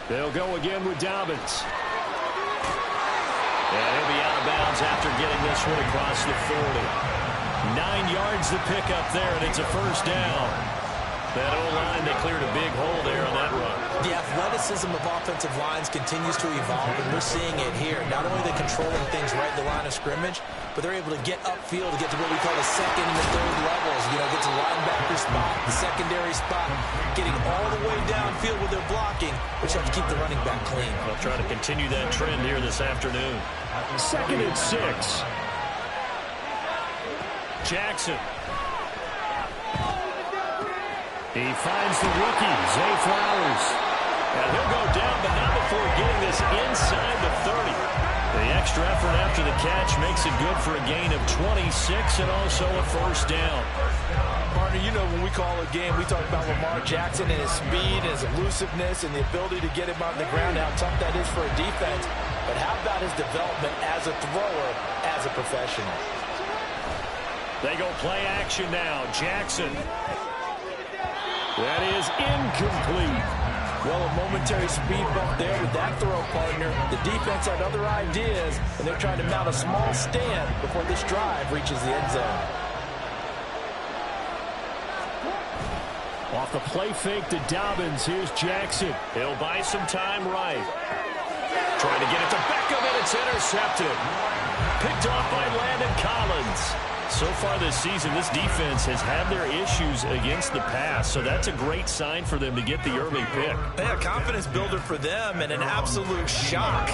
They'll go again with Dobbins. And he'll be out of bounds after getting this one across the 40. 9 yards to pick up there, and it's a first down. That O-line, they cleared a big hole there on that run. The athleticism of offensive lines continues to evolve, and we're seeing it here. Not only are they controlling things right at the line of scrimmage, but they're able to get upfield to get to what we call the second and the third levels. You know, get to linebacker spot, the secondary spot, getting all the way downfield with their blocking, which helps keep the running back clean. They'll try to continue that trend here this afternoon. 2nd and 6. Jackson. He finds the rookie, Zay Flowers. And he'll go down, but not before getting this inside the 30. The extra effort after the catch makes it good for a gain of 26 and also a first down. Partner, you know when we call a game, we talk about Lamar Jackson and his speed and his elusiveness and the ability to get him on the ground, how tough that is for a defense. But how about his development as a thrower, as a professional? They go play action now. Jackson. That is incomplete. Well, a momentary speed bump there with that throw, partner. The defense had other ideas, and they're trying to mount a small stand before this drive reaches the end zone. Off the play fake to Dobbins, here's Jackson. He'll buy some time right. Trying to get it to Beckham, and it's intercepted. Picked off by Landon Collins. So far this season, this defense has had their issues against the pass, so that's a great sign for them to get the early pick. Yeah, confidence builder for them and an absolute shock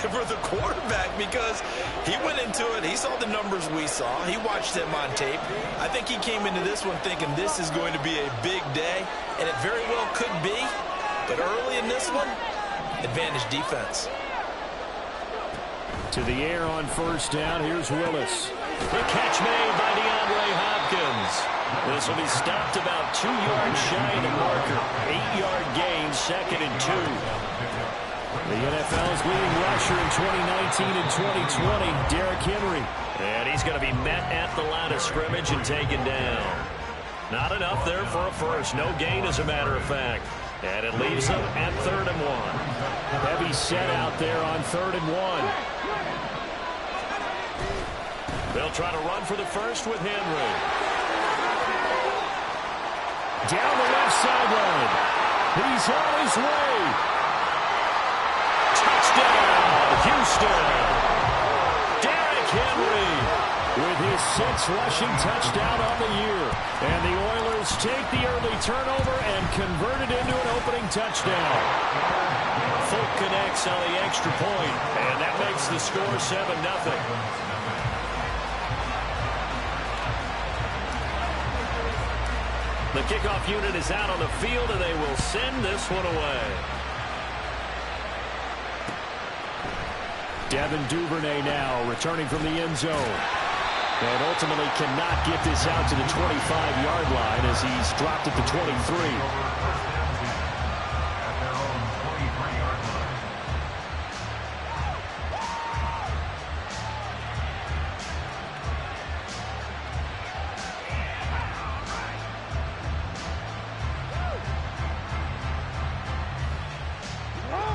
for the quarterback because he went into it. He saw the numbers we saw. He watched them on tape. I think he came into this one thinking this is going to be a big day, and it very well could be. But early in this one, advantage defense. To the air on first down, here's Willis. The catch made by DeAndre Hopkins. This will be stopped about 2 yards shy of the marker. 8-yard gain, 2nd and 2. The NFL's leading rusher in 2019 and 2020, Derrick Henry. And he's going to be met at the line of scrimmage and taken down. Not enough there for a first. No gain, as a matter of fact. And it leaves them at 3rd and 1. Heavy set out there on 3rd and 1. They'll try to run for the first with Henry. Down the left sideline. He's on his way. Touchdown, Houston. Derrick Henry with his 6th rushing touchdown on the year. And the Oilers take the early turnover and convert it into an opening touchdown. Folk connects on the extra point, and that makes the score 7-0. The kickoff unit is out on the field, and they will send this one away. Devin Duvernay now returning from the end zone. And ultimately cannot get this out to the 25-yard line as he's dropped at the 23.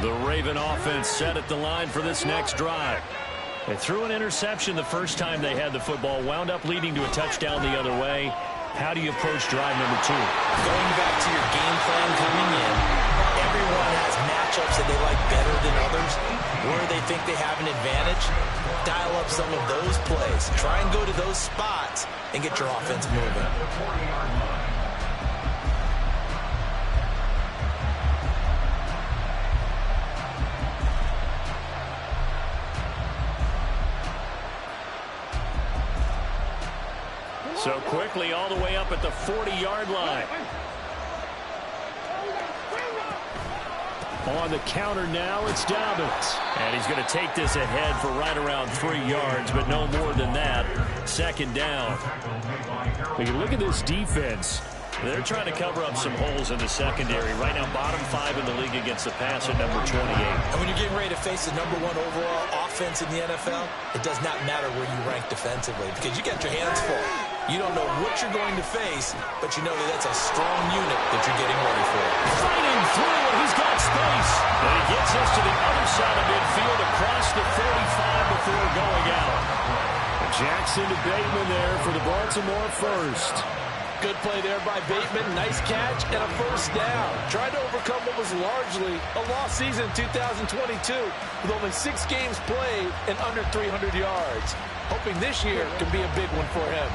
The Raven offense set at the line for this next drive. They threw an interception the first time they had the football, wound up leading to a touchdown the other way. How do you approach drive number 2? Going back to your game plan coming in, everyone has matchups that they like better than others. Where they think they have an advantage, dial up some of those plays. Try and go to those spots and get your offense moving. So quickly all the way up at the 40-yard line. On the counter now, it's Dobbins. And he's going to take this ahead for right around 3 yards, but no more than that. 2nd down. We can look at this defense. They're trying to cover up some holes in the secondary. Right now, bottom 5 in the league against the pass at number 28. And when you're getting ready to face the number 1 overall offense in the NFL, it does not matter where you rank defensively because you got your hands full. You don't know what you're going to face, but you know that that's a strong unit that you're getting ready for. Fighting through, and he's got space. And he Gets this to the other side of midfield across the 45 before going out. Jackson to Bateman there for the Baltimore first. Good play there by Bateman. Nice catch and a first down. Trying to overcome what was largely a lost season in 2022 with only 6 games played and under 300 yards. Hoping this year can be a big one for him.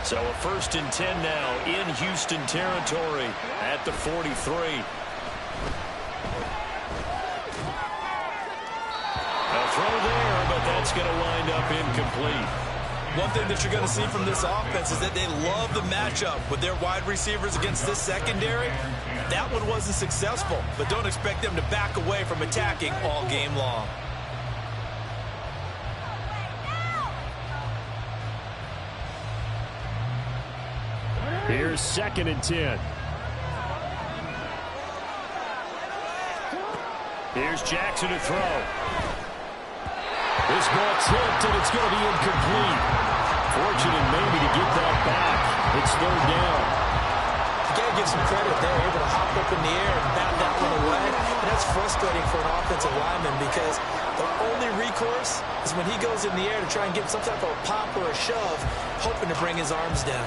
So a 1st and 10 now in Houston territory at the 43. A throw there, but that's going to wind up incomplete. One thing that you're going to see from this offense is that they love the matchup with their wide receivers against this secondary. That one wasn't successful, but don't expect them to back away from attacking all game long. Here's 2nd and 10. Here's Jackson to throw. This ball tipped, and it's going to be incomplete. Fortunate maybe to get that back. It's 3rd down. You got to give some credit. They're able to hop up in the air and bat that one away. And that's frustrating for an offensive lineman because the only recourse is when he goes in the air to try and get some type of a pop or a shove, hoping to bring his arms down.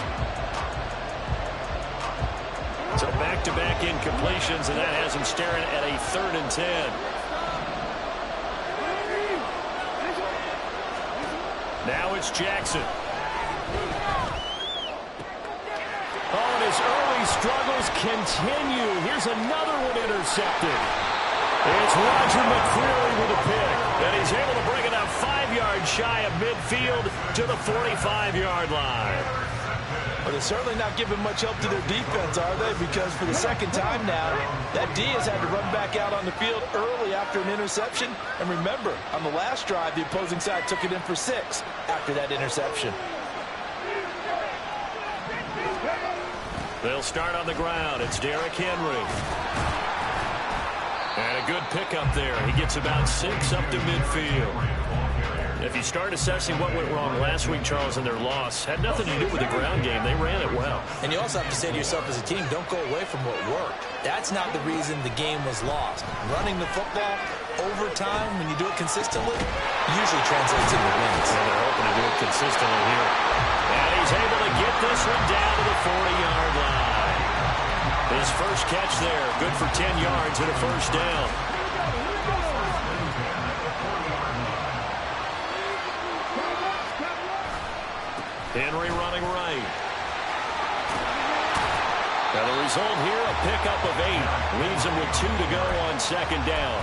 So back-to-back incompletions, and that has him staring at a 3rd and 10. Now it's Jackson. Oh, and his early struggles continue. Here's another one intercepted. It's Roger McCreary with a pick. And he's able to bring it up 5 yards shy of midfield to the 45-yard line. Well, they're certainly not giving much help to their defense, are they? Because for the 2nd time now, that D has had to run back out on the field early after an interception. And remember, on the last drive, the opposing side took it in for 6 after that interception. They'll start on the ground. It's Derrick Henry. And a good pickup there. He gets about 6 up to midfield. If you start assessing what went wrong last week, Charles, in their loss, had nothing to do with the ground game. They ran it well. And you also have to say to yourself as a team, don't go away from what worked. That's not the reason the game was lost. Running the football over time, when you do it consistently, usually translates into wins. And they're hoping to do it consistently here. And he's able to get this one down to the 40-yard line. His first catch there, good for 10 yards and a first down. Henry running right. Now the result here, a pickup of 8. Leaves him with 2 to go on 2nd down.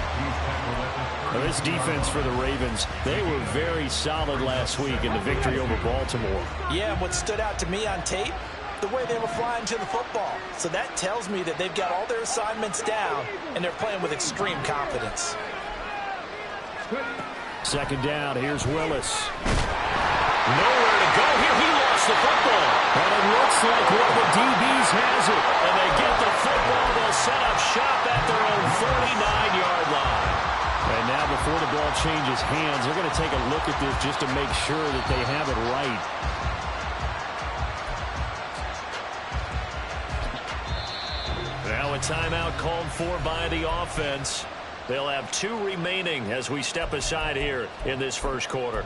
Now this defense for the Ravens, they were very solid last week in the victory over Baltimore. Yeah, and what stood out to me on tape, the way they were flying to the football. So that tells me that they've got all their assignments down, and they're playing with extreme confidence. 2nd down, here's Willis. Nowhere to go here. He lost the football. And it looks like one of the DBs has it. And they get the football. They'll set up shop at their own 49-yard line. And now before the ball changes hands, they're going to take a look at this just to make sure that they have it right. Now a timeout called for by the offense. They'll have 2 remaining as we step aside here in this first quarter.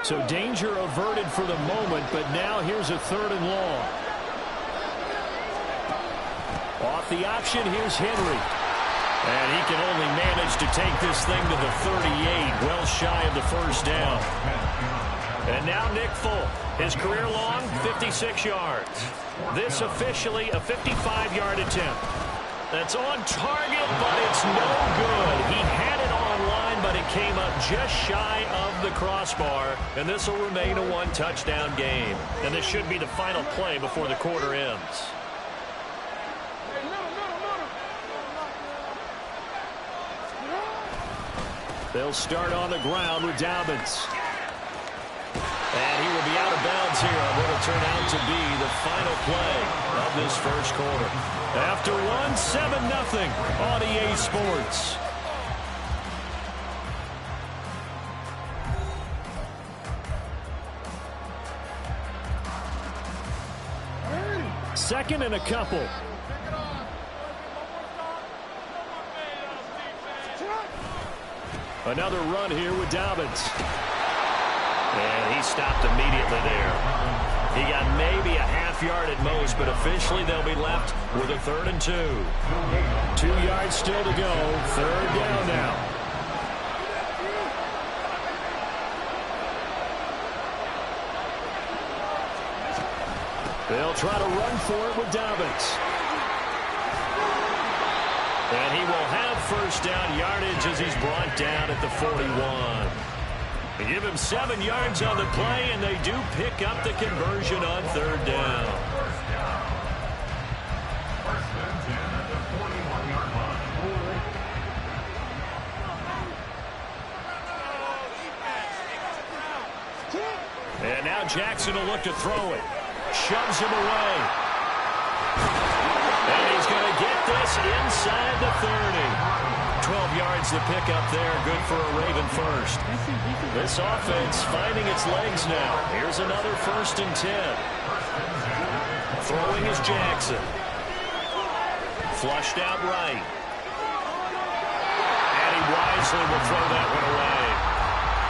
So danger averted for the moment, but now here's a 3rd and long. Off the option, here's Henry. And he can only manage to take this thing to the 38, well shy of the first down. And now Nick Folk, his career long, 56 yards. This officially a 55-yard attempt. That's on target, but it's no good. He had it on line, but it came up just shy of the crossbar. And this will remain a 1-touchdown game. And this should be the final play before the quarter ends. They'll start on the ground with Dobbins. And he will be out of bounds here on what will turn out to be the final play of this first quarter. After one, 7-0 on EA Sports. 2nd and a couple. Another run here with Dobbins. And he stopped immediately there. He got maybe a half yard at most, but officially they'll be left with a 3rd and 2. 2 yards still to go. 3rd down now. They'll try to run for it with Dobbins. And he will have 1st down yardage as he's brought down at the 41. They give him 7 yards on the play, and they do pick up the conversion on 3rd down. And now Jackson will look to throw it. Shoves him away. And he's going to get this inside the 30. 12 yards to pick up there. Good for a Raven first. This offense finding its legs now. Here's another 1st and 10. Throwing is Jackson. Flushed out right. And he wisely will throw that one away.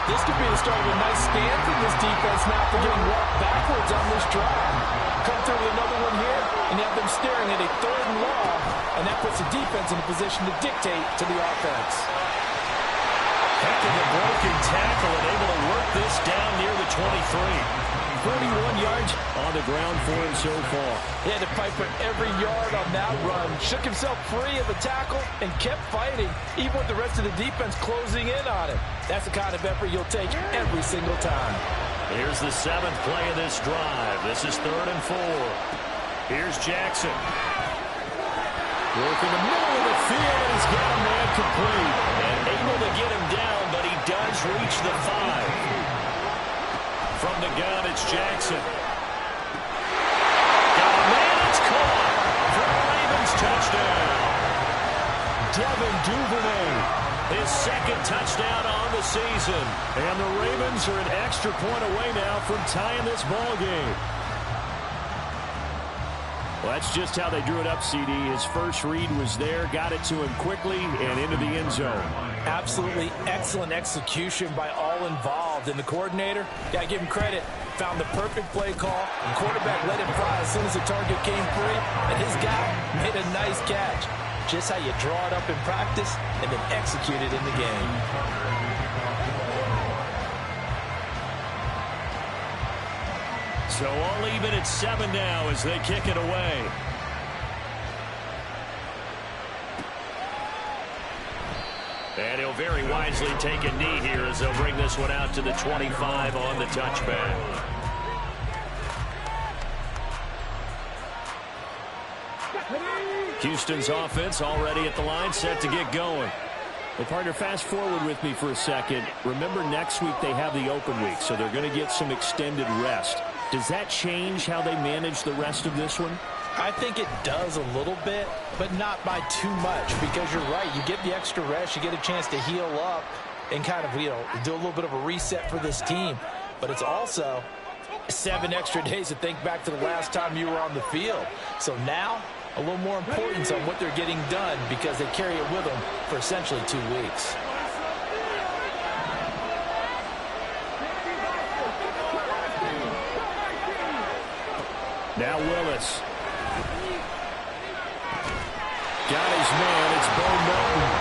This could be the start of a nice stand from this defense now for getting walked backwards on this drive. Come through with another one here, and you have them staring at a 3rd and long, and that puts the defense in a position to dictate to the offense. Heck of a broken tackle and able to work this down near the 23. 41 yards on the ground for him so far. He had to fight for every yard on that run. Shook himself free of the tackle and kept fighting, even with the rest of the defense closing in on him. That's the kind of effort you'll take every single time. Here's the 7th play of this drive. This is 3rd and 4. Here's Jackson. Working the middle of the field, and he's got a man complete. And able to get him down, but he does reach the 5. From the gun, it's Jackson. Got a man, it's caught for a Ravens touchdown. Devin Duvernay, his 2nd touchdown on the season. And the Ravens are an extra point away now from tying this ball game. Well, that's just how they drew it up, CD. His first read was there, got it to him quickly, and into the end zone. Absolutely excellent execution by all involved. And the coordinator, got to give him credit, found the perfect play call. The quarterback let him fly as soon as the target came free, and his guy made a nice catch. Just how you draw it up in practice and then execute it in the game. So all even at 7 now as they kick it away. And he'll very wisely take a knee here as they'll bring this one out to the 25 on the touchback. Houston's offense already at the line, set to get going. Well, partner, fast forward with me for a second. Remember, next week they have the open week, so they're going to get some extended rest. Does that change how they manage the rest of this one? I think it does a little bit, but not by too much, because you're right. You get the extra rest, you get a chance to heal up and kind of, do a little bit of a reset for this team. But it's also 7 extra days to think back to the last time you were on the field. So now, a little more importance on what they're getting done because they carry it with them for essentially 2 weeks. Now Willis. Got his man. It's Bo Melton.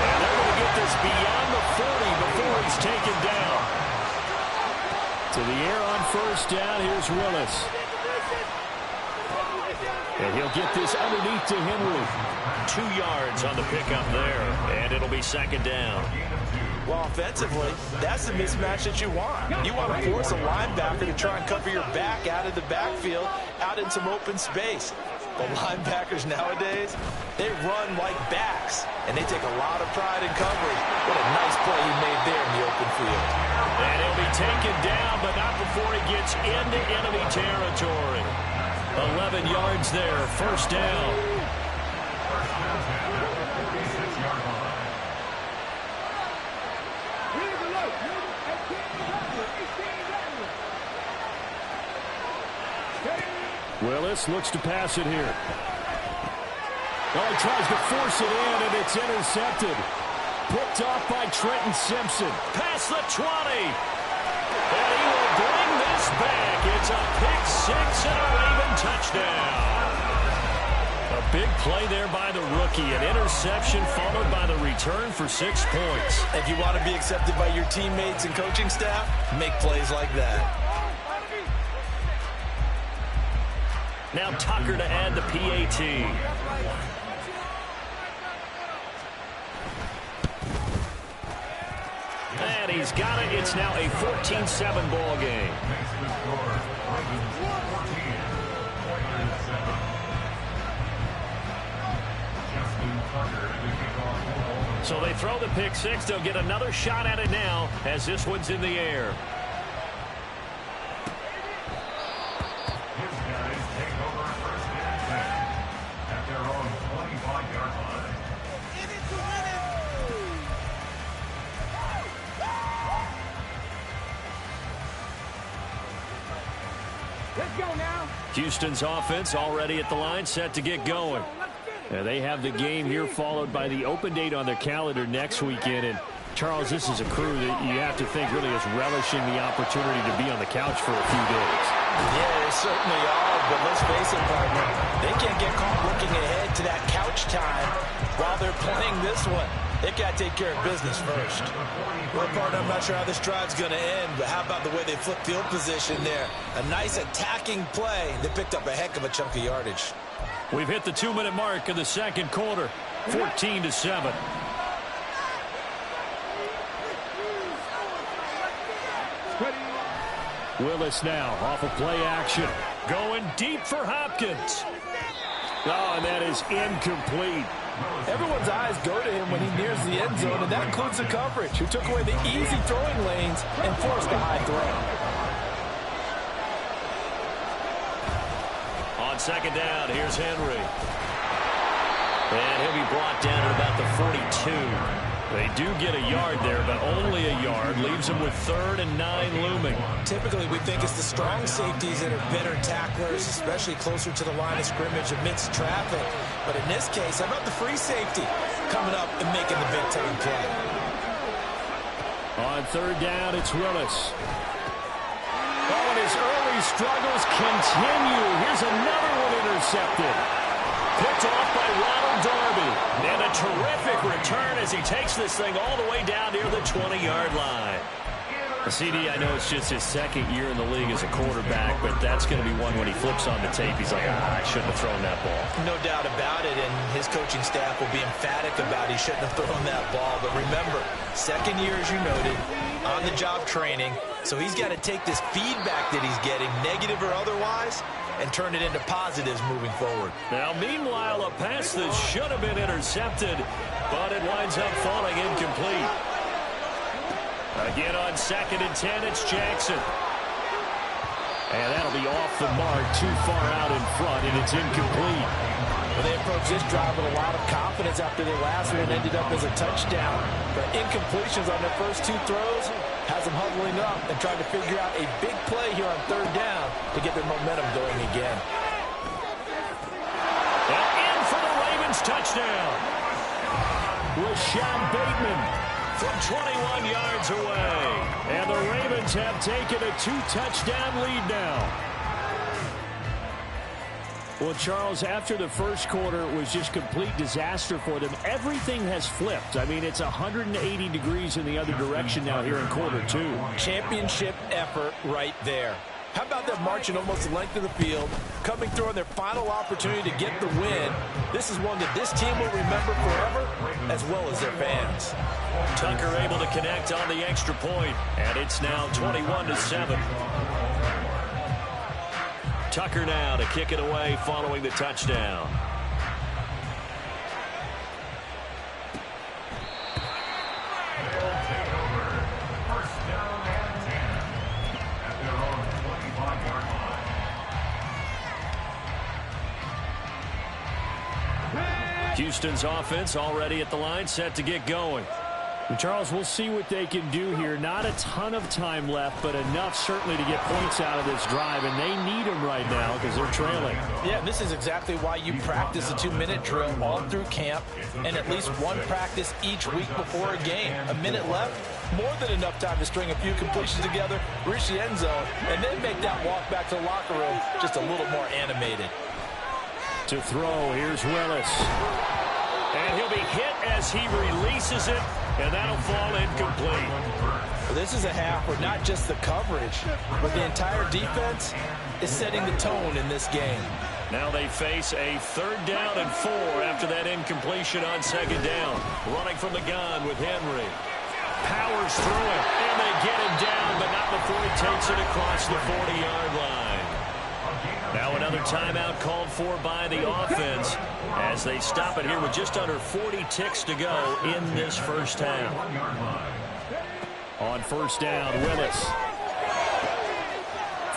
And they're going to get this beyond the 40 before he's taken down. To the air on 1st down. Here's Willis. And he'll get this underneath to Henry. 2 yards on the pickup there. And it'll be 2nd down. Well, offensively, that's the mismatch that you want. You want to force a linebacker to try and cover your back out of the backfield, out in some open space. But linebackers nowadays, they run like backs, and they take a lot of pride in coverage. What a nice play he made there in the open field. And he'll be taken down, but not before he gets into enemy territory. 11 yards there, 1st down. Willis looks to pass it here. Oh, he tries to force it in, and it's intercepted. Picked off by Trenton Simpson. Past the 20. And he will bring this back. It's a pick six and a Raven touchdown. A big play there by the rookie. An interception followed by the return for 6 points. If you want to be accepted by your teammates and coaching staff, make plays like that. Now Tucker to add the PAT. And he's got it. It's now a 14-7 ball game. So they throw the pick six. They'll get another shot at it now as this one's in the air. Houston's offense already at the line, set to get going. They have the game here followed by the open date on their calendar next weekend. And Charles, this is a crew that you have to think really is relishing the opportunity to be on the couch for a few days. Yeah, they certainly are, but let's face it, partner, they can't get caught looking ahead to that couch time while they're playing this one. They got to take care of business first. Well, partner, I'm not sure how this drive's going to end, but how about the way they flip field position there? A nice attacking play. They picked up a heck of a chunk of yardage. We've hit the 2-minute mark of the second quarter, 14-7. Willis now off of play action. Going deep for Hopkins. Oh, and that is incomplete. Everyone's eyes go to him when he nears the end zone, and that includes the coverage, who took away the easy throwing lanes and forced a high throw. On second down, here's Henry. And he'll be brought down at about the 42. They do get a yard there, but only a yard. Leaves them with 3rd and 9 looming. Typically, we think it's the strong safeties that are better tacklers, especially closer to the line of scrimmage amidst traffic. But in this case, how about the free safety coming up and making the big-time play? On 3rd down, it's Willis. Oh, and his early struggles continue. Here's another one intercepted. Picked off by Ronald Darby. And a terrific return as he takes this thing all the way down near the 20-yard line. CD, I know it's just his second year in the league as a quarterback, but that's going to be one when he flips on the tape. He's like, I shouldn't have thrown that ball. No doubt about it, and his coaching staff will be emphatic about he shouldn't have thrown that ball. But remember, second year, as you noted, on-the-job training, so he's got to take this feedback that he's getting, negative or otherwise, and turn it into positives moving forward. Now, meanwhile, a pass that should have been intercepted, but it winds up falling incomplete. Again on 2nd and 10, it's Jackson. And that'll be off the mark, too far out in front, and it's incomplete. Well, they approached this drive with a lot of confidence after their last one and ended up as a touchdown. But incompletions on their first 2 throws has them huddling up and trying to figure out a big play here on 3rd down to get their momentum going again. And in for the Ravens touchdown. Rashad Bateman from 21 yards away. And the Ravens have taken a 2-touchdown lead now. Well, Charles, after the first quarter, it was just complete disaster for them. Everything has flipped. I mean, it's 180 degrees in the other direction now here in quarter 2. Championship effort right there. How about them marching almost the length of the field, coming through on their final opportunity to get the win? This is one that this team will remember forever, as well as their fans. Tucker able to connect on the extra point, and it's now 21-7. Tucker now to kick it away following the touchdown. Houston's offense already at the line, set to get going. And Charles, we'll see what they can do here. Not a ton of time left, but enough certainly to get points out of this drive, and they need them right now because they're trailing. Yeah, this is exactly why you practice a 2-minute drill all through camp and at least one practice each week before a game. A minute left, more than enough time to string a few completions together, reach the end zone, and then make that walk back to the locker room just a little more animated. To throw, here's Willis. And he'll be hit as he releases it, and that'll fall incomplete. Well, this is a half where not just the coverage, but the entire defense is setting the tone in this game. Now they face a 3rd down and 4 after that incompletion on 2nd down. Running from the gun with Henry. Powers through it, and they get him down, but not before he takes it across the 40-yard line. Now another timeout called for by the offense as they stop it here with just under 40 ticks to go in this first half. On 1st down, Willis.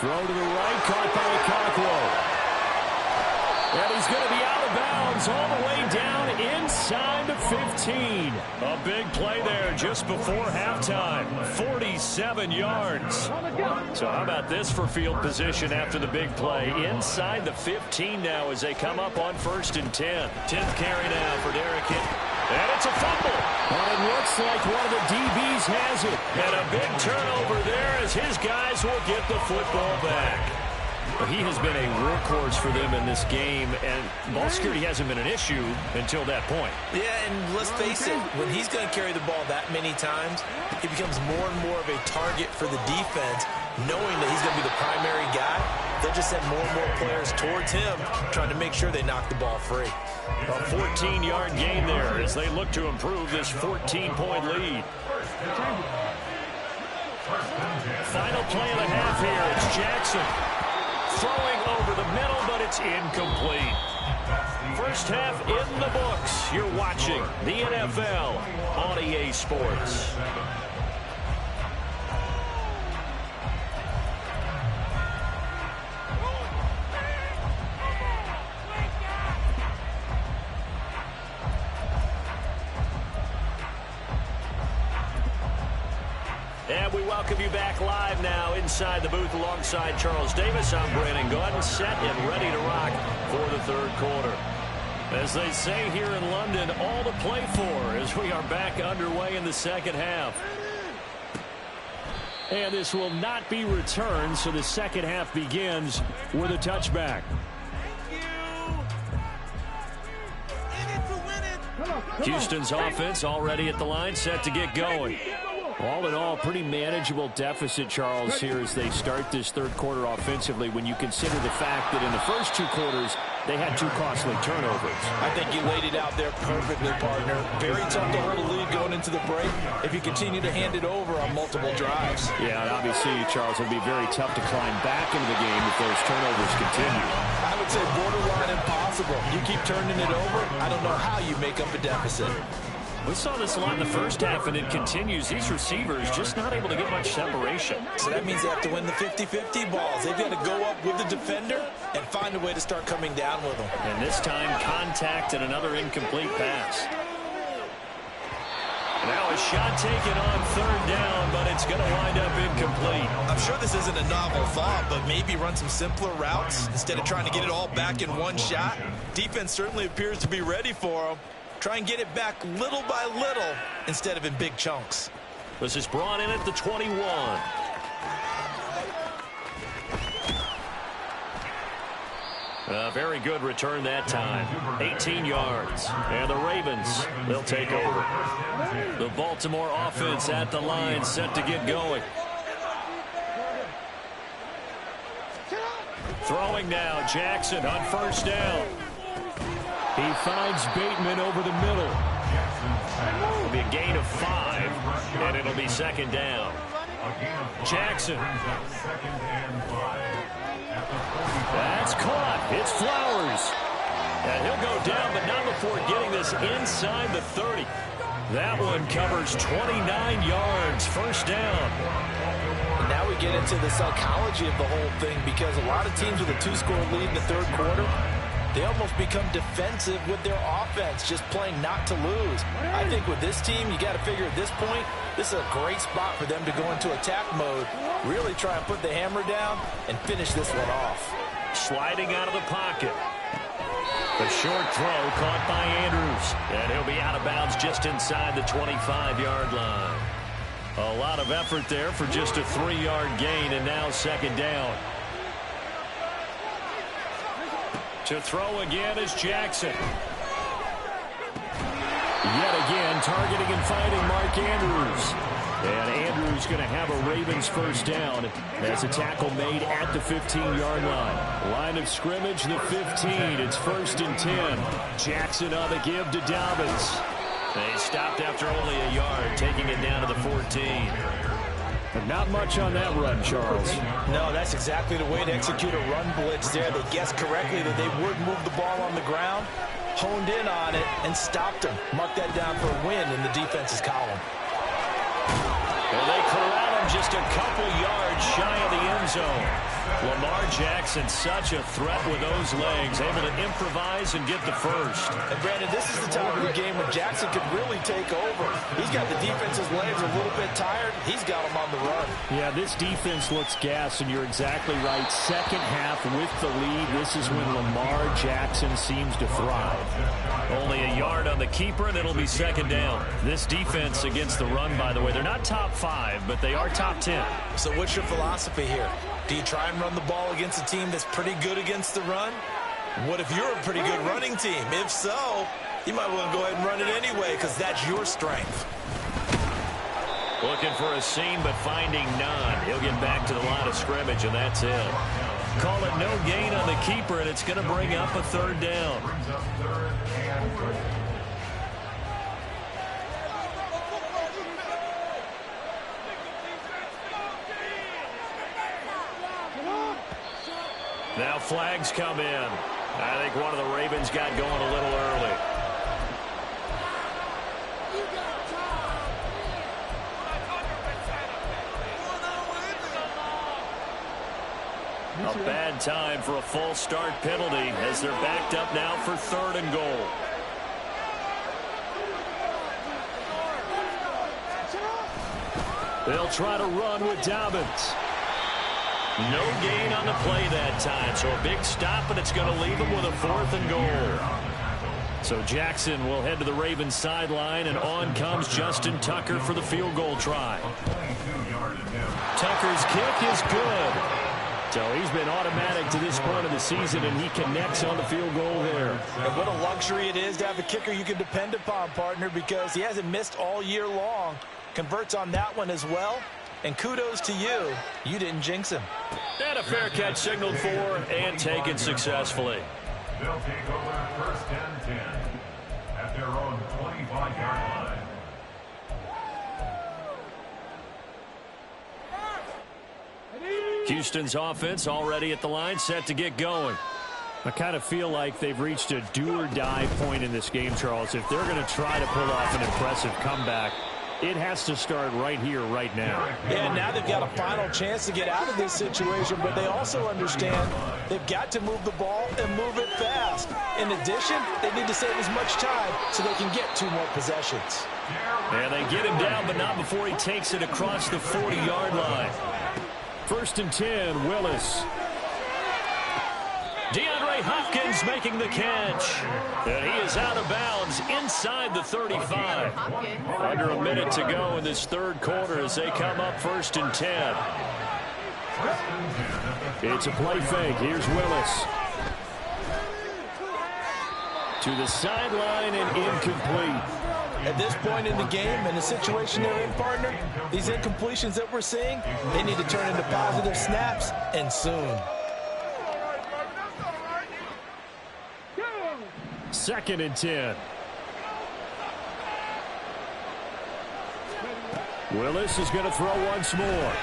Throw to the right, caught by Cockrell. And he's going to be out of bounds all the way down inside the 15. A big play there just before halftime. 47 yards. So how about this for field position after the big play? Inside the 15 now as they come up on 1st and 10. 10th carry now for Derrick Henry. And it's a fumble. And it looks like one of the DBs has it. And a big turnover there as his guys will get the football back. He has been a workhorse for them in this game, and ball security hasn't been an issue until that point. Yeah, and let's face it, when he's going to carry the ball that many times, he becomes more and more of a target for the defense, knowing that he's going to be the primary guy. They'll just send more and more players towards him, trying to make sure they knock the ball free. A 14-yard gain there as they look to improve this 14-point lead. Final play of the half here. It's Jackson. Throwing over the middle, but it's incomplete. First half in the books. You're watching the NFL on EA Sports. And we welcome you back live now inside the booth alongside Charles Davis. I'm Brandon Gaudin, set and ready to rock for the 3rd quarter. As they say here in London, all to play for as we are back underway in the 2nd half. And this will not be returned, so the 2nd half begins with a touchback. Houston's offense already at the line, set to get going. All in all, pretty manageable deficit, Charles, here as they start this 3rd quarter offensively when you consider the fact that in the first 2 quarters, they had 2 costly turnovers. I think you laid it out there perfectly, partner. Very tough to hold a lead going into the break if you continue to hand it over on multiple drives. Yeah, and obviously, Charles, it would be very tough to climb back into the game if those turnovers continue. I would say borderline impossible. You keep turning it over, I don't know how you make up a deficit. We saw this a lot in the first half, and it continues. These receivers just not able to get much separation. So that means they have to win the 50-50 balls. They've got to go up with the defender and find a way to start coming down with them. And this time, contact and another incomplete pass. Now a shot taken on 3rd down, but it's going to wind up incomplete. I'm sure this isn't a novel thought, but maybe run some simpler routes instead of trying to get it all back in one shot. Defense certainly appears to be ready for them. Try and get it back little by little instead of in big chunks. This is brought in at the 21. A very good return that time. 18 yards. And the Ravens, they'll take over. The Baltimore offense at the line, set to get going. Throwing now, Jackson on 1st down. He finds Bateman over the middle. It'll be a gain of 5, and it'll be 2nd down. Jackson. That's caught. It's Flowers. And he'll go down, but not before getting this inside the 30. That one covers 29 yards. 1st down. And now we get into the psychology of the whole thing because a lot of teams with a 2-score lead in the 3rd quarter, they almost become defensive with their offense, just playing not to lose. I think with this team, you got to figure at this point, this is a great spot for them to go into attack mode, really try and put the hammer down and finish this one off. Sliding out of the pocket. The short throw caught by Andrews, and he'll be out of bounds just inside the 25-yard line. A lot of effort there for just a 3-yard gain, and now second down. To throw again is Jackson. Yet again, targeting and finding Mark Andrews. And Andrews going to have a Ravens first down as a tackle made at the 15-yard line. Line of scrimmage, the 15. It's 1st and 10. Jackson on the give to Dobbins. They stopped after only a yard, taking it down to the 14. But not much on that run, Charles. No, that's exactly the way to execute a run blitz there. They guessed correctly that they would move the ball on the ground, honed in on it, and stopped him. Mark that down for a win in the defense's column. And they corral him just a couple yards shy of the end zone. Lamar Jackson, such a threat with those legs, able to improvise and get the first. And Brandon, this is the time of the game when Jackson could really take over. He's got the defense's legs a little bit tired. He's got them on the run. Yeah, this defense looks gassed, and you're exactly right. Second half with the lead, this is when Lamar Jackson seems to thrive. Only a yard on the keeper, and it'll be second down. This defense against the run, by the way, they're not top 5, but they are top 10. So what's your philosophy here? Do you try and run the ball against a team that's pretty good against the run? What if you're a pretty good running team? If so, you might want to go ahead and run it anyway because that's your strength. Looking for a seam, but finding none. He'll get back to the line of scrimmage, and that's it. Call it no gain on the keeper, and it's going to bring up a third down. Now flags come in. I think one of the Ravens got going a little early. A bad time for a false start penalty as they're backed up now for 3rd and goal. They'll try to run with Dobbins. No gain on the play that time, so a big stop, and it's going to leave them with a 4th and goal. So Jackson will head to the Ravens sideline, and on comes Justin Tucker for the field goal try. Tucker's kick is good. So he's been automatic to this point of the season, and he connects on the field goal there. And what a luxury it is to have a kicker you can depend upon, partner, because he hasn't missed all year long. Converts on that one as well. And kudos to you. You didn't jinx him. And a fair catch signaled for and taken successfully. They'll take over 1st and 10 at their own 25-yard line. Houston's offense already at the line, set to get going. I kind of feel like they've reached a do-or-die point in this game, Charles. If they're going to try to pull off an impressive comeback, it has to start right here, right now. Yeah, now they've got a final chance to get out of this situation, but they also understand they've got to move the ball and move it fast. In addition, they need to save as much time so they can get 2 more possessions. And they get him down, but not before he takes it across the 40-yard line. 1st and 10, Willis. DeAndre Hopkins making the catch. And he is out of bounds inside the 35. Under a minute to go in this 3rd quarter as they come up 1st and 10. It's a play fake. Here's Willis. To the sideline and incomplete. At this point in the game and the situation they're in, partner, these incompletions that we're seeing, they need to turn into positive snaps, and soon. 2nd and 10. Willis is going to throw once more.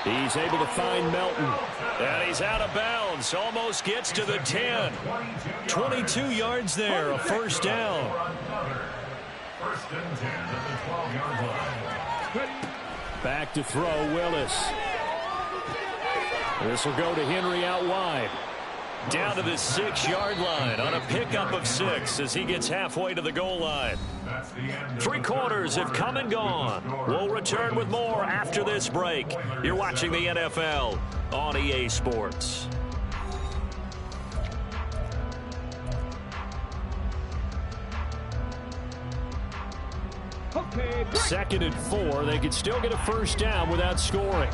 He's able to find Melton. And he's out of bounds. Almost gets to the 10. 22 yards there. A 1st down. 1st and 10 at the 12-yard line. Back to throw, Willis. This will go to Henry out wide. Down to the 6-yard line on a pickup of 6 as he gets halfway to the goal line. 3 quarters have come and gone. We'll return with more after this break. You're watching the NFL on EA Sports. Second and 4. They could still get a first down without scoring.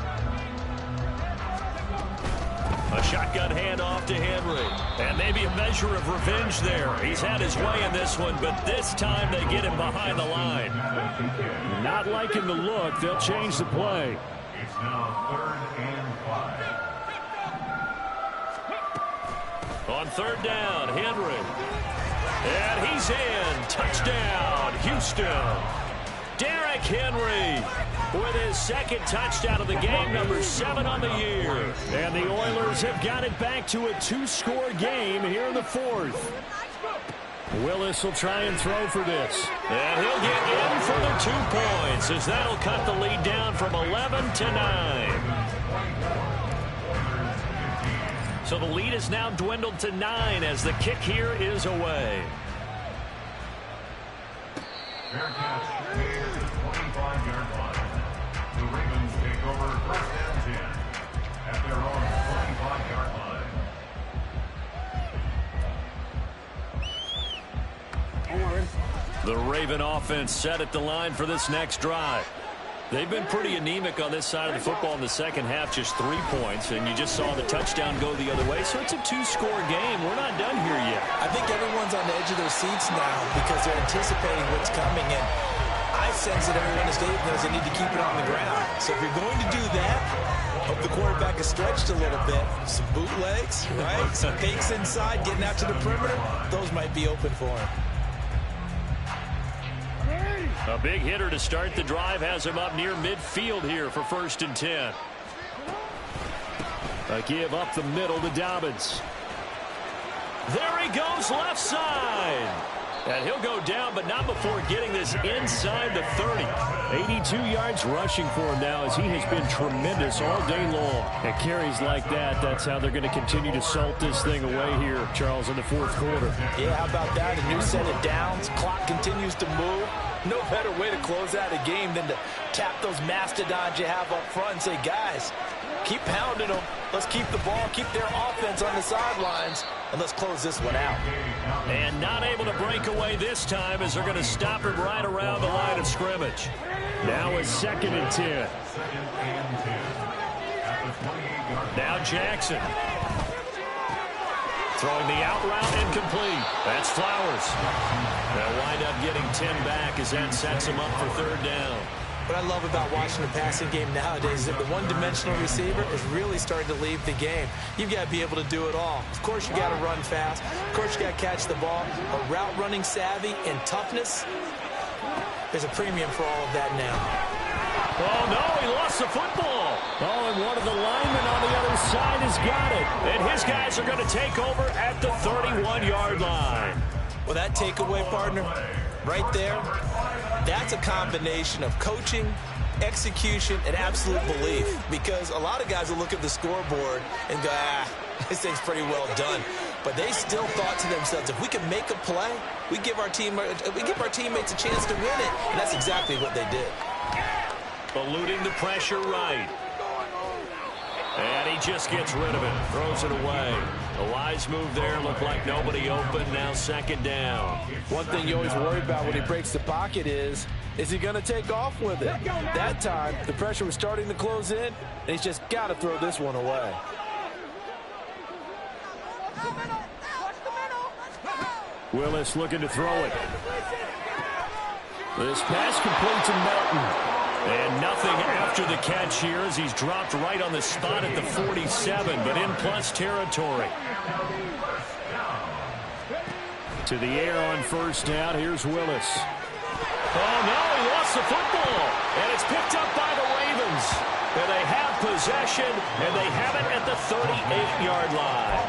A shotgun handoff to Henry. And maybe a measure of revenge there. He's had his way in this one, but this time they get him behind the line. Not liking the look. They'll change the play. It's now 3rd and 5. On 3rd down, Henry. And he's in. Touchdown, Houston. Derrick Henry with his 2nd touchdown of the game, number 7 on the year. And the Oilers have got it back to a 2-score game here in the 4th. Willis will try and throw for this. And he'll get in for the 2 points as that'll cut the lead down from 11 to 9. So the lead is now dwindled to 9 as the kick here is away. Fair catch made at the 25-yard line. The Ravens take over 1st and 10 at their own 25-yard line. The Raven offense set at the line for this next drive. They've been pretty anemic on this side of the football in the second half, just 3 points, and you just saw the touchdown go the other way. So it's a 2-score game. We're not done here yet. I think everyone's on the edge of their seats now because they're anticipating what's coming, and I sense that everyone in the stadium knows they need to keep it on the ground. So if you're going to do that, hope the quarterback is stretched a little bit. Some bootlegs, right? Some fakes inside, getting out to the perimeter. Those might be open for him. A big hitter to start the drive has him up near midfield here for 1st and 10. A give up the middle to Dobbins. There he goes left side. And he'll go down, but not before getting this inside the 30. 82 yards rushing for him now as he has been tremendous all day long. At carries like that, that's how they're going to continue to salt this thing away here, Charles, in the 4th quarter. Yeah, how about that? A new set of downs. Clock continues to move. No better way to close out a game than to tap those mastodons you have up front and say, guys, keep pounding them. Let's keep the ball, keep their offense on the sidelines, and let's close this one out. And not able to break away this time as they're going to stop it right around the line of scrimmage. Now a 2nd and 10. Now Jackson. Throwing the out route incomplete. That's Flowers. They'll wind up getting 10 back as that sets him up for 3rd down. What I love about watching the passing game nowadays is that the one-dimensional receiver is really starting to leave the game. You've got to be able to do it all. Of course, you got to run fast. Of course, you got to catch the ball. But route running savvy and toughness, there's a premium for all of that now. Oh, no, he lost the football. Oh, and one of the linemen on the other side has got it. And his guys are going to take over at the 31-yard line. Well, that takeaway, partner, right there, that's a combination of coaching, execution, and absolute belief. Because a lot of guys will look at the scoreboard and go, this thing's pretty well done. But they still thought to themselves, if we can make a play, we give our teammates a chance to win it. And that's exactly what they did. Eluding the pressure right. And he just gets rid of it. Throws it away. A wise move there. Looked like nobody open. Now 2nd down. One thing you always worry about when he breaks the pocket is he going to take off with it? That time, the pressure was starting to close in, and he's just got to throw this one away. Willis looking to throw it. This pass complete to Melton. And nothing after the catch here as he's dropped right on the spot at the 47, but in plus territory. To the air on 1st down. Here's Willis. Oh, no, he lost the football. And it's picked up by the Ravens. And they have possession, and they have it at the 38-yard line.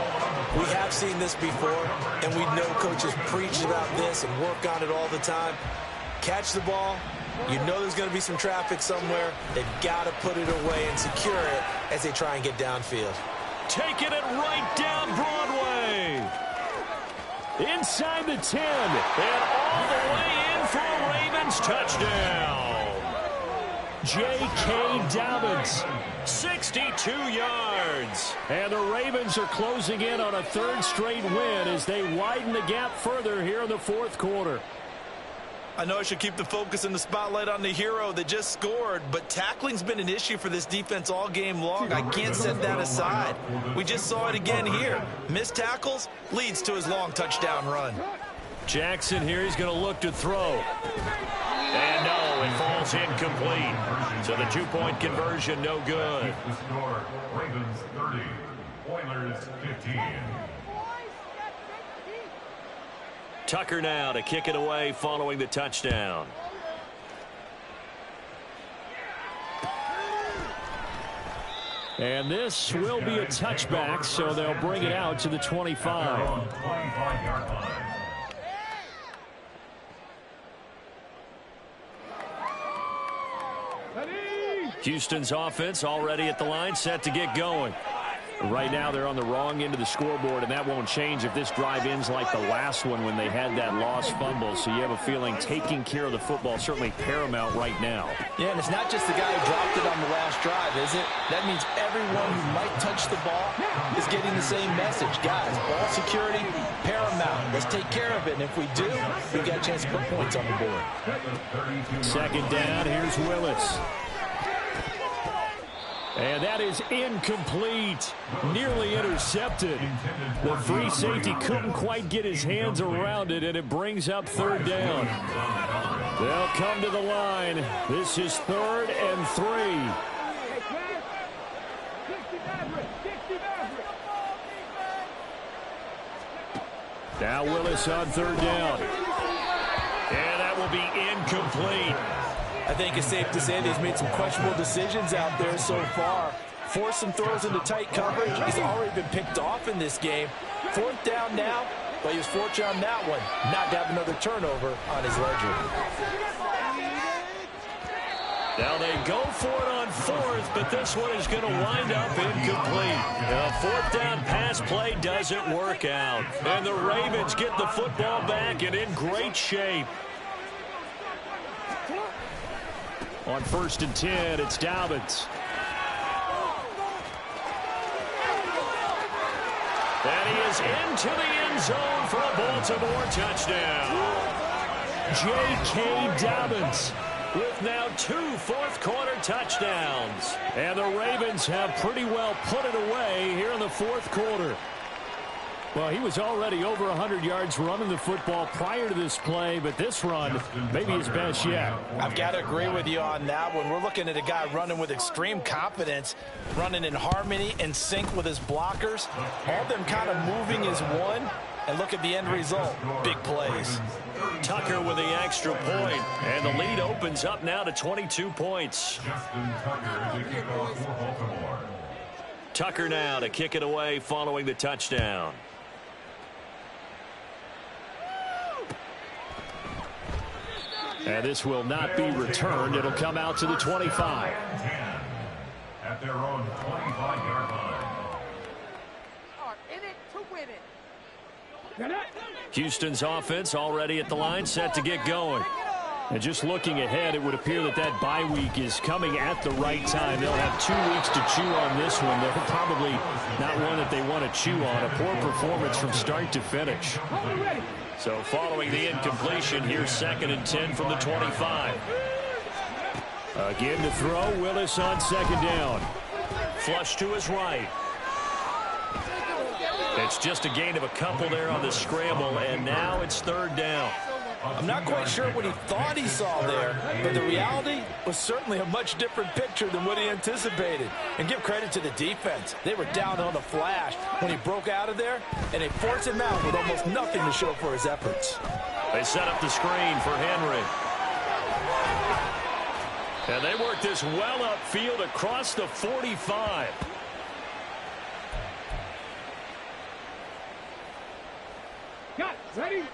We have seen this before, and we know coaches preach about this and work on it all the time. Catch the ball, You know there's going to be some traffic somewhere. They've got to put it away and secure it as they try and get downfield. Taking it right down Broadway. Inside the 10. And all the way in for a Ravens touchdown. J.K. Dobbins, 62 yards. And the Ravens are closing in on a third straight win as they widen the gap further here in the fourth quarter. I know I should keep the focus and the spotlight on the hero that just scored, but tackling's been an issue for this defense all game long. I can't set that aside. We just saw it again here. Missed tackles leads to his long touchdown run. Jackson here, he's going to look to throw. And no, it falls incomplete. So the two-point conversion, no good. The score, Ravens 30, Oilers 15. Tucker now to kick it away following the touchdown. And this will be a touchback, so they'll bring it out to the 25. 25-yard line. Houston's offense already at the line, set to get going. Right now they're on the wrong end of the scoreboard, and that won't change if this drive ends like the last one when they had that lost fumble. So you have a feeling taking care of the football is certainly paramount right now. Yeah, and it's not just the guy who dropped it on the last drive, is it? That means everyone who might touch the ball is getting the same message. Guys, ball security, paramount. Let's take care of it, and if we do, we've got a chance to put points on the board. Second down, here's Willis. And that is incomplete. Nearly intercepted. The free safety couldn't quite get his hands around it, and it brings up third down. They'll come to the line. This is 3rd and 3. Now Willis on third down. And that will be incomplete. I think it's safe to say that he's made some questionable decisions out there so far. Forced some throws into tight coverage. He's already been picked off in this game. 4th down now, but he was fortunate on that one not to have another turnover on his ledger. Now they go for it on 4th, but this one is going to wind up incomplete. A 4th down pass play doesn't work out. And the Ravens get the football back and in great shape. On 1st and 10, it's Dobbins. And he is into the end zone for a Baltimore touchdown. J.K. Dobbins with now 2 fourth-quarter touchdowns. And the Ravens have pretty well put it away here in the fourth quarter. Well, he was already over 100 yards running the football prior to this play, but this run may be his best yet. I've got to agree with you on that one. We're looking at a guy running with extreme confidence, running in harmony and sync with his blockers. All of them kind of moving as one, and look at the end result. Big plays. Tucker with the extra point, and the lead opens up now to 22 points. Justin Tucker is a kickoff for Baltimore. Tucker now to kick it away following the touchdown. And this will not be returned. It'll come out to the 25. At their own 25-yard line. Houston's offense already at the line, set to get going. And just looking ahead, it would appear that that bye week is coming at the right time. They'll have 2 weeks to chew on this one. They're probably not one that they want to chew on. A poor performance from start to finish. So following the incompletion, here's 2nd and 10 from the 25. Again to throw, Willis on 2nd down. Flush to his right. It's just a gain of a couple there on the scramble, and now it's 3rd down. I'm not quite sure what he thought he saw there, but the reality was certainly a much different picture than what he anticipated. And give credit to the defense. They were down on the flash when he broke out of there, and they forced him out with almost nothing to show for his efforts. They set up the screen for Henry. And they work this well upfield across the 45. Got ready.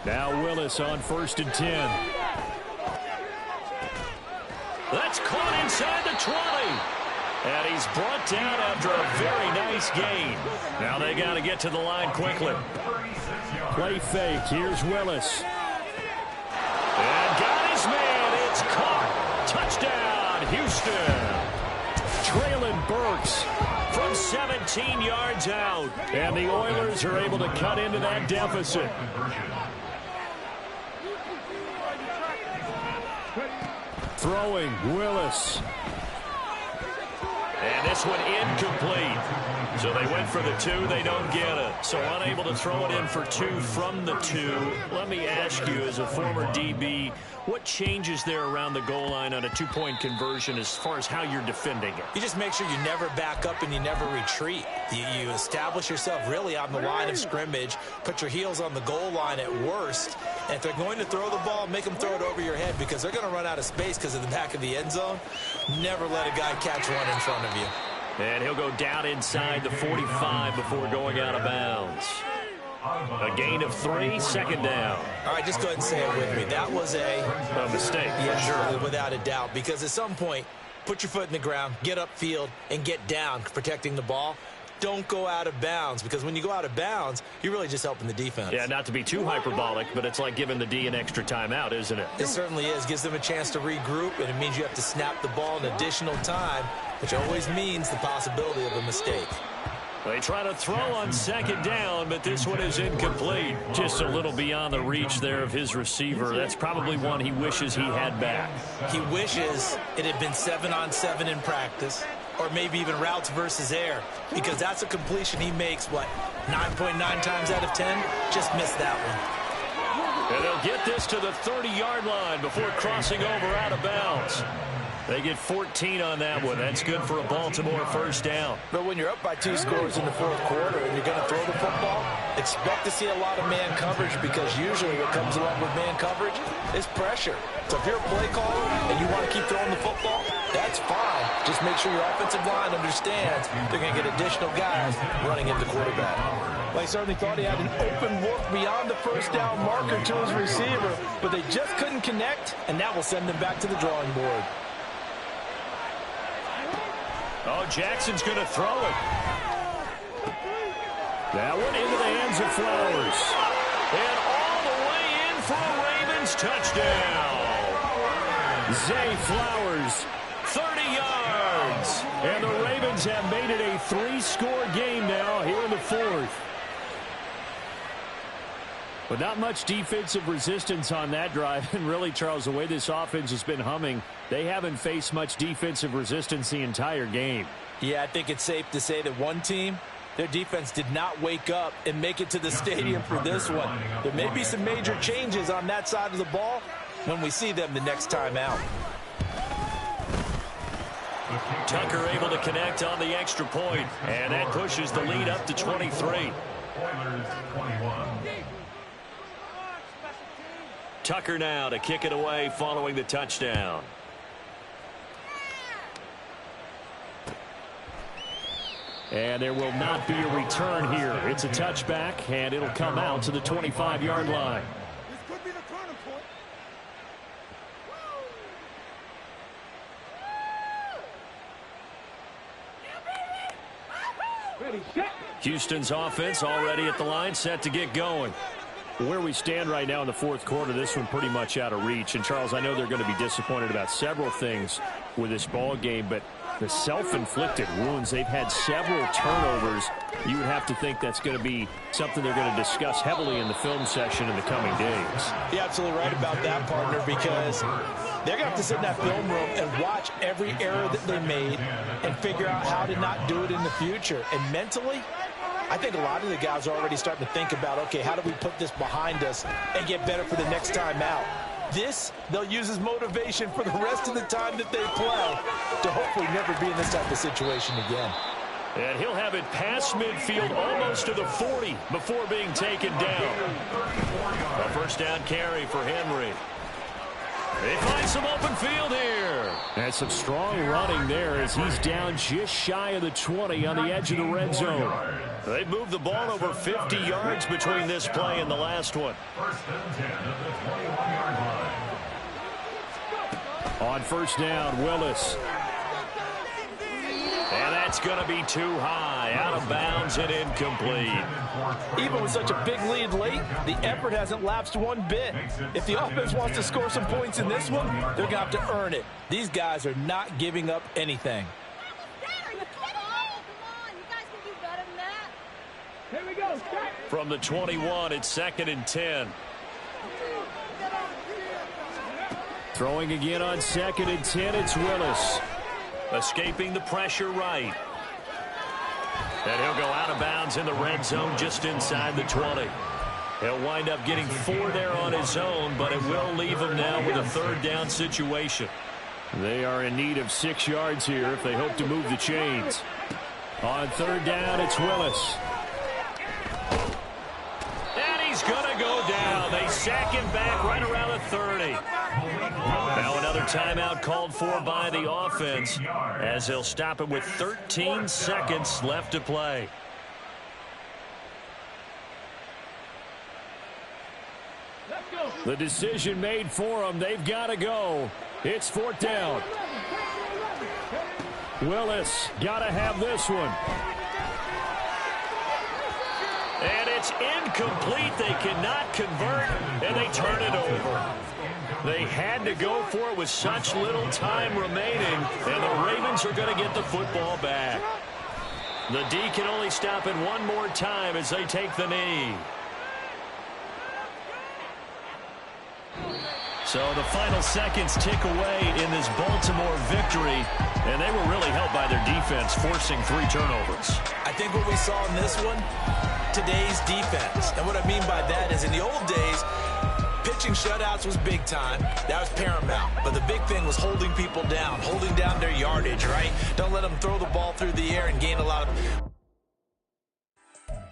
Now Willis on 1st and 10. That's caught inside the 20. And he's brought down after a very nice gain. Now they got to get to the line quickly. Play fake. Here's Willis. And got his man. It's caught. Touchdown, Houston. Traylon Burks from 17 yards out. And the Oilers are able to cut into that deficit. Throwing, Willis. And this one incomplete. So they went for the 2. They don't get it. So unable to throw it in for 2 from the 2. Let me ask you, as a former DB, what changes there around the goal line on a 2-point conversion as far as how you're defending it? You just make sure you never back up and you never retreat. You establish yourself really on the line of scrimmage, put your heels on the goal line at worst, and if they're going to throw the ball, make them throw it over your head because they're going to run out of space because of the back of the end zone. Never let a guy catch one in front of you. And he'll go down inside the 45 before going out of bounds. A gain of 3, 2nd down. All right, just go ahead and say it with me. That was a mistake. Yeah, sure, without a doubt. Because at some point, put your foot in the ground, get upfield, and get down, protecting the ball. Don't go out of bounds, because when you go out of bounds, you're really just helping the defense. Yeah, not to be too hyperbolic, but it's like giving the D an extra timeout, isn't it? It certainly is. Gives them a chance to regroup, and it means you have to snap the ball an additional time, which always means the possibility of a mistake. They try to throw on 2nd down, but this one is incomplete. Just a little beyond the reach there of his receiver. That's probably one he wishes he had back. He wishes it had been 7-on-7 in practice, or maybe even routes versus air, because that's a completion he makes, 9.9 times out of 10? Just missed that one. And they'll get this to the 30-yard line before crossing over out of bounds. They get 14 on that one. That's good for a Baltimore 1st down. But when you're up by 2 scores in the 4th quarter and you're going to throw the football, expect to see a lot of man coverage, because usually what comes along with man coverage is pressure. So if you're a play caller and you want to keep throwing the football, that's fine. Just make sure your offensive line understands they're going to get additional guys running into quarterback. Well, he certainly thought he had an open look beyond the 1st down marker to his receiver, but they just couldn't connect, and that will send them back to the drawing board. Oh, Jackson's going to throw it. That one into the hands of Flowers. And all the way in for a Ravens touchdown. Zay Flowers, 30 yards. And the Ravens have made it a 3-score game now here in the 4th. But not much defensive resistance on that drive. And really, Charles, the way this offense has been humming, they haven't faced much defensive resistance the entire game. Yeah, I think it's safe to say that one team, their defense did not wake up and make it to the stadium for this one. There may be some major changes on that side of the ball when we see them the next time out. Tucker able to connect on the extra point, and that pushes the lead up to 23. Oilers 21. Tucker now to kick it away following the touchdown. And there will not be a return here. It's a touchback, and it'll come out to the 25-yard line. This could be the turning point. Houston's offense already at the line, set to get going. Where we stand right now in the 4th quarter, this one pretty much out of reach. And, Charles, I know they're going to be disappointed about several things with this ball game, but the self-inflicted wounds, they've had several turnovers. You would have to think that's going to be something they're going to discuss heavily in the film session in the coming days. You're absolutely right about that, partner, because they're going to have to sit in that film room and watch every error that they made and figure out how to not do it in the future. And mentally, I think a lot of the guys are already starting to think about, okay, how do we put this behind us and get better for the next time out? This, they'll use as motivation for the rest of the time that they play to hopefully never be in this type of situation again. And he'll have it past midfield almost to the 40 before being taken down. A 1st down carry for Henry. They find some open field here. And some strong running there as he's down just shy of the 20 on the edge of the red zone. They've moved the ball over 50 yards between this play and the last one. First and 10 at the 21-yard line. On first down, Willis. And that's going to be too high, out of bounds and incomplete. Even with such a big lead late, the effort hasn't lapsed one bit. If the offense wants to score some points in this one, they're going to have to earn it. These guys are not giving up anything. Here we go. From the 21, it's 2nd and 10. Throwing again on 2nd and 10, it's Willis. Escaping the pressure right. And he'll go out of bounds in the red zone just inside the 20. He'll wind up getting 4 there on his own, but it will leave him now with a 3rd down situation. They are in need of 6 yards here if they hope to move the chains. On 3rd down, it's Willis. And he's going to go down. They sack him back right around the 30. Now another timeout called for by the offense as they'll stop it with 13 seconds left to play. The decision made for them. They've got to go. It's 4th down. Willis got to have this one. And it's incomplete. They cannot convert, and they turn it over. They had to go for it with such little time remaining, and the Ravens are going to get the football back. The D can only stop it one more time as they take the knee. So the final seconds tick away in this Baltimore victory, and they were really helped by their defense forcing 3 turnovers. I think what we saw in this one, today's defense. And what I mean by that is in the old days, pitching shutouts was big time. That was paramount. But the big thing was holding people down, holding down their yardage, right? Don't let them throw the ball through the air and gain a lot of